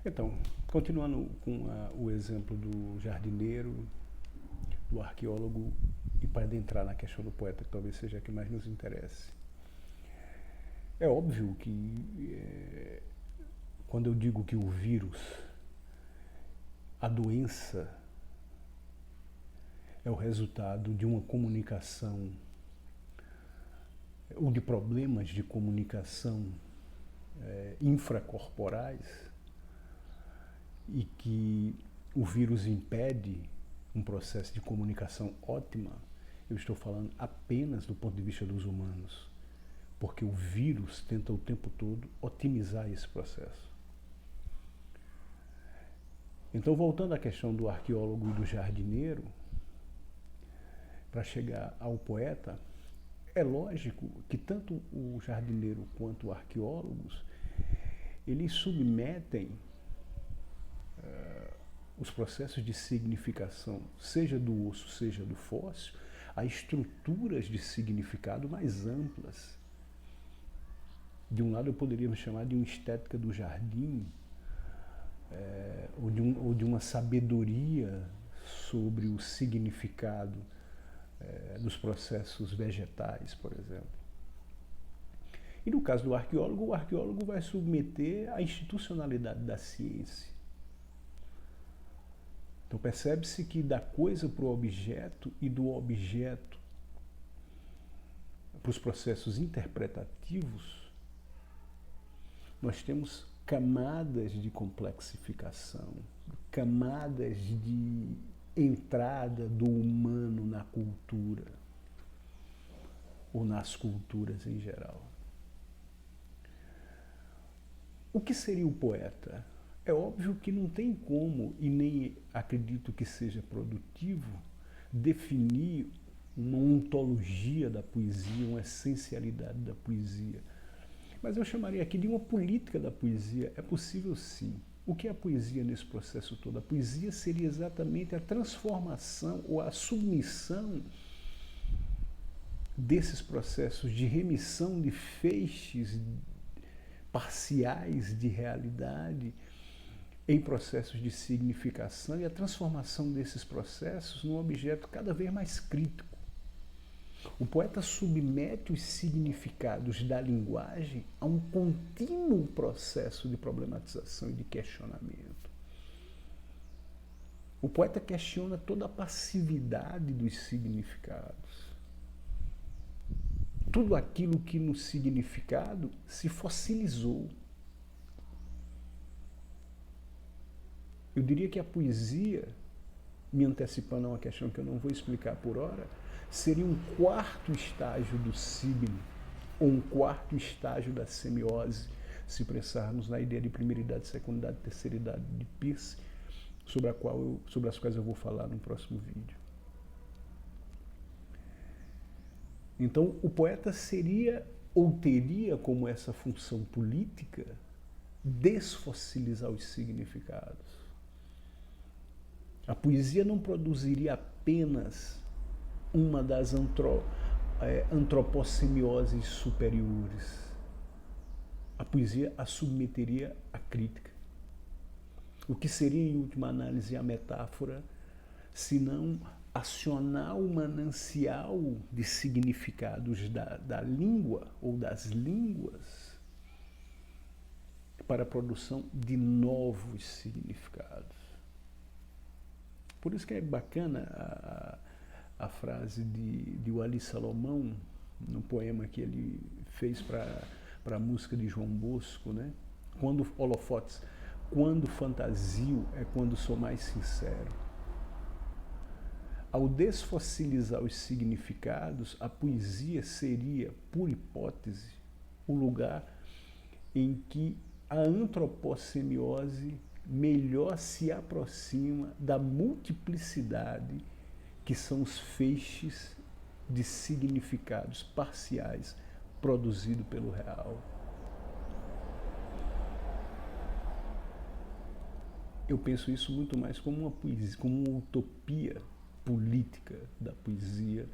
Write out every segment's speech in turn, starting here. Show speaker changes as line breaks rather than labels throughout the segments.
Então, continuando com o exemplo do jardineiro, do arqueólogo, e para adentrar na questão do poeta, que talvez seja a que mais nos interesse. É óbvio que quando eu digo que o vírus, a doença, é o resultado de uma comunicação ou de problemas de comunicação infracorporais, e que o vírus impede um processo de comunicação ótima, eu estou falando apenas do ponto de vista dos humanos, porque o vírus tenta o tempo todo otimizar esse processo. Então, voltando à questão do arqueólogo e do jardineiro, para chegar ao poeta, é lógico que tanto o jardineiro quanto os arqueólogos, eles submetem os processos de significação, seja do osso, seja do fóssil, a estruturas de significado mais amplas. De um lado, eu poderia chamar de uma estética do jardim, ou de uma sabedoria sobre o significado dos processos vegetais, por exemplo. E no caso do arqueólogo, o arqueólogo vai submeter a institucionalidade da ciência. Então percebe-se que da coisa para o objeto e do objeto para os processos interpretativos, nós temos camadas de complexificação, camadas de entrada do humano na cultura, ou nas culturas em geral. O que seria o poeta? É óbvio que não tem como, e nem acredito que seja produtivo, definir uma ontologia da poesia, uma essencialidade da poesia. Mas eu chamaria aqui de uma política da poesia. É possível, sim. O que é a poesia nesse processo todo? A poesia seria exatamente a transformação ou a submissão desses processos de remissão de feixes parciais de realidade em processos de significação e a transformação desses processos num objeto cada vez mais crítico. O poeta submete os significados da linguagem a um contínuo processo de problematização e de questionamento. O poeta questiona toda a passividade dos significados. Tudo aquilo que no significado se fossilizou. Eu diria que a poesia, me antecipando a uma questão que eu não vou explicar por hora, seria um quarto estágio do signo, ou um quarto estágio da semiose, se pensarmos na ideia de primeira idade, segunda idade, terceira idade de Peirce, sobre as quais eu vou falar no próximo vídeo. Então, o poeta seria, ou teria como essa função política, desfossilizar os significados. A poesia não produziria apenas uma das antropocemioses superiores. A poesia a submeteria à crítica. O que seria, em última análise, a metáfora, se não acionar o manancial de significados da língua ou das línguas para a produção de novos significados. Por isso que é bacana a frase de Walid Salomão, no poema que ele fez para a música de João Bosco, né? Quando holofotes, quando fantasio é quando sou mais sincero. Ao desfossilizar os significados, a poesia seria, por hipótese, o lugar em que a antropocemiose melhor se aproxima da multiplicidade que são os feixes de significados parciais produzidos pelo real. Eu penso isso muito mais como uma poesia, como uma utopia política da poesia,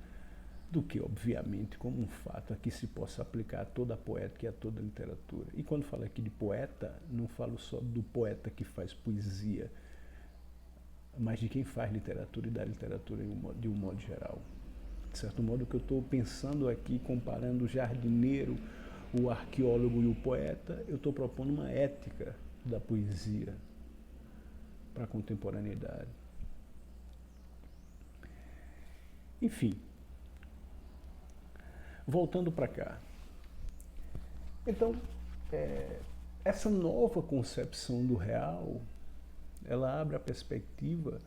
do que, obviamente, como um fato a que se possa aplicar a toda a poética e a toda a literatura. E quando falo aqui de poeta, não falo só do poeta que faz poesia, mas de quem faz literatura e da literatura de um modo geral. De certo modo, o que eu estou pensando aqui, comparando o jardineiro, o arqueólogo e o poeta, eu estou propondo uma ética da poesia para a contemporaneidade. Enfim, voltando para cá. Então, essa nova concepção do real, ela abre a perspectiva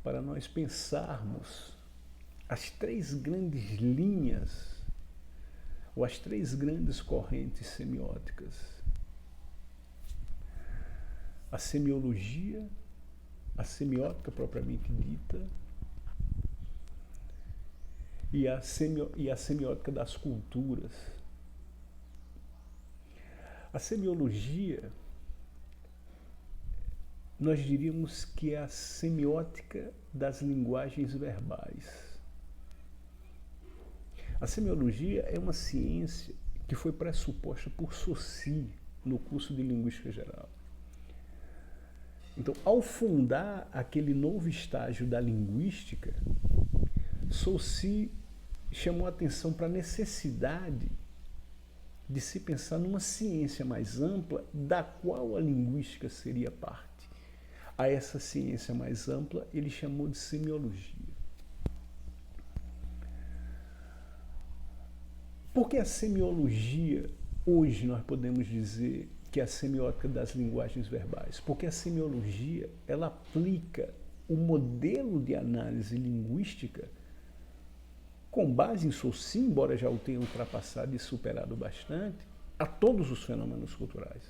para nós pensarmos as três grandes linhas, ou as três grandes correntes semióticas. A semiologia, a semiótica propriamente dita, e a semiótica das culturas. A semiologia, nós diríamos que é a semiótica das linguagens verbais. A semiologia é uma ciência que foi pressuposta por Saussure no curso de Linguística Geral. Então, ao fundar aquele novo estágio da linguística, Saussure chamou a atenção para a necessidade de se pensar numa ciência mais ampla, da qual a linguística seria parte. A essa ciência mais ampla ele chamou de semiologia. Por que a semiologia, hoje nós podemos dizer que é a semiótica das linguagens verbais? Porque a semiologia, ela aplica o modelo de análise linguística com base em Saussure, embora já o tenha ultrapassado e superado bastante, a todos os fenômenos culturais.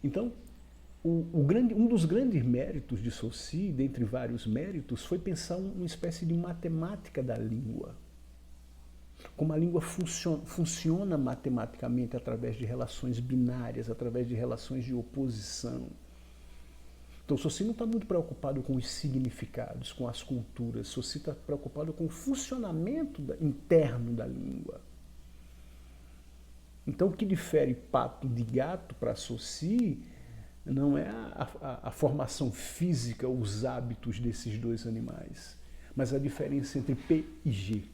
Então, um dos grandes méritos de Saussure, dentre vários méritos, foi pensar uma espécie de matemática da língua. Como a língua funciona matematicamente através de relações binárias, através de relações de oposição. Então, Saussure não está muito preocupado com os significados, com as culturas. Saussure está preocupado com o funcionamento interno da língua. Então, o que difere pato de gato para Saussure não é a formação física, os hábitos desses dois animais, mas a diferença entre P e G.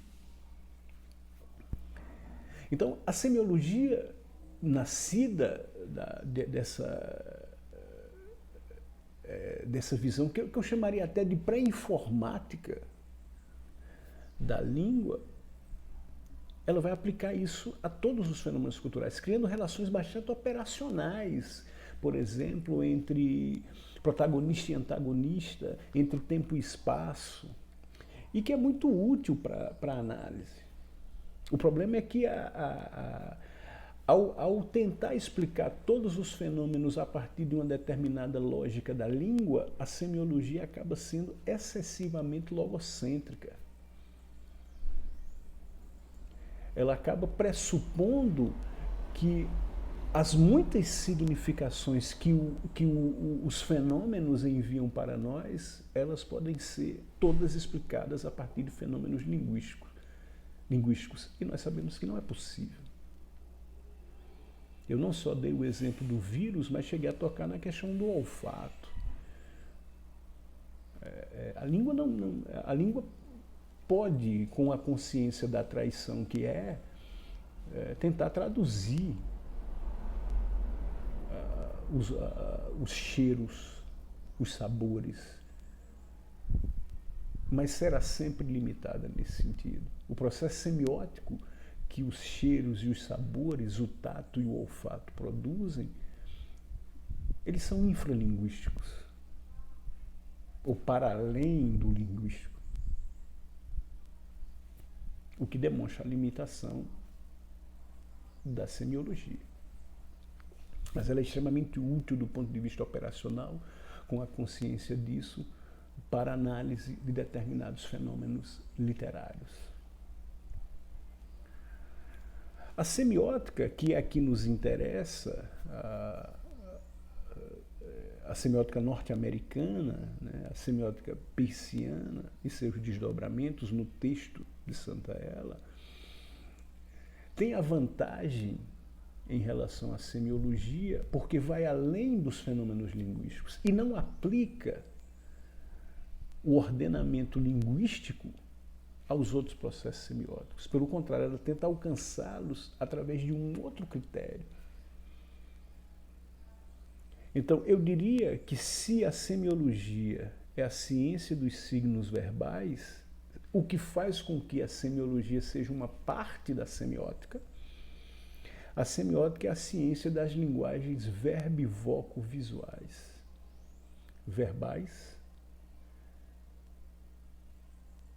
Então, a semiologia nascida dessa visão, que eu chamaria até de pré-informática da língua, ela vai aplicar isso a todos os fenômenos culturais, criando relações bastante operacionais, por exemplo, entre protagonista e antagonista, entre tempo e espaço, e que é muito útil para a análise. O problema é que ao tentar explicar todos os fenômenos a partir de uma determinada lógica da língua, a semiologia acaba sendo excessivamente logocêntrica. Ela acaba pressupondo que as muitas significações que os fenômenos enviam para nós, elas podem ser todas explicadas a partir de fenômenos linguísticos. E nós sabemos que não é possível. Eu não só dei o exemplo do vírus, mas cheguei a tocar na questão do olfato. A língua pode, com a consciência da traição que tentar traduzir os cheiros, os sabores, mas será sempre limitada nesse sentido. O processo semiótico que os cheiros e os sabores, o tato e o olfato produzem, eles são infralinguísticos, ou para além do linguístico, o que demonstra a limitação da semiologia. Mas ela é extremamente útil do ponto de vista operacional, com a consciência disso, para análise de determinados fenômenos literários. A semiótica, que é a que nos interessa, a semiótica norte-americana, né, a semiótica peirciana e seus desdobramentos no texto de Santaella, tem a vantagem em relação à semiologia, porque vai além dos fenômenos linguísticos e não aplica o ordenamento linguístico aos outros processos semióticos. Pelo contrário, ela tenta alcançá-los através de um outro critério. Então, eu diria que se a semiologia é a ciência dos signos verbais, o que faz com que a semiologia seja uma parte da semiótica, a semiótica é a ciência das linguagens verbivoco-visuais, verbais,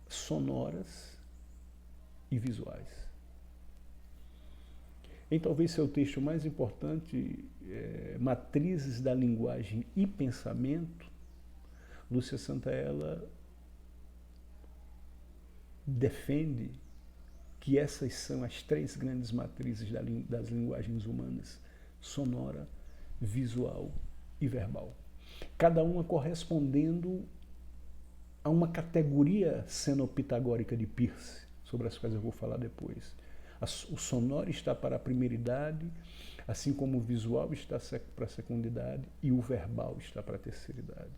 sonoras e visuais. Em talvez seu texto mais importante, Matrizes da Linguagem e Pensamento, Lúcia Santaella defende que essas são as três grandes matrizes das linguagens humanas: sonora, visual e verbal. Cada uma correspondendo a uma categoria cenopitagórica de Peirce, sobre as quais eu vou falar depois. O sonoro está para a primeiridade, assim como o visual está para a secundidade e o verbal está para a terceiridade.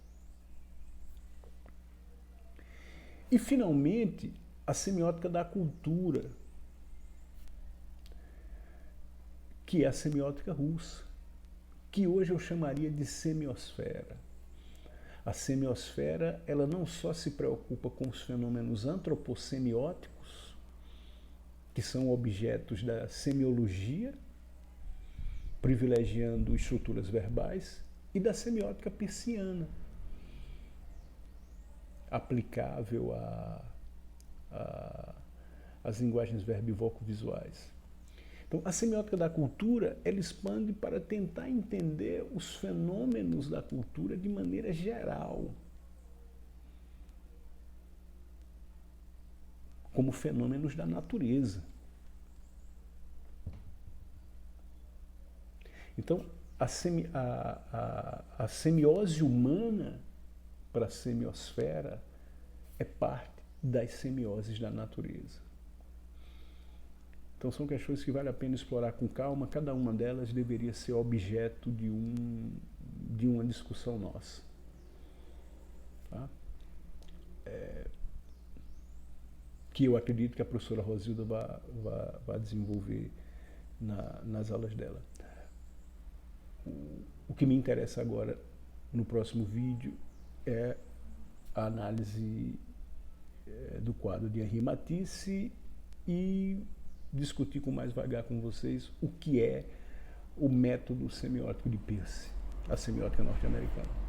E, finalmente, a semiótica da cultura, que é a semiótica russa, que hoje eu chamaria de semiosfera. A semiosfera, ela não só se preocupa com os fenômenos antropocemióticos, que são objetos da semiologia, privilegiando estruturas verbais, e da semiótica peirciana, aplicável às linguagens verbivoco-visuais. Então, a semiótica da cultura, ela expande para tentar entender os fenômenos da cultura de maneira geral, como fenômenos da natureza. Então, a semiose humana para a semiosfera é parte das semioses da natureza. Então, são questões que vale a pena explorar com calma. Cada uma delas deveria ser objeto de uma discussão nossa. Tá? Que eu acredito que a professora Rosilda vai desenvolver nas aulas dela. O que me interessa agora, no próximo vídeo, é a análise do quadro de Henri Matisse e discutir com mais vagar com vocês o que é o método semiótico de Peirce, a semiótica norte-americana.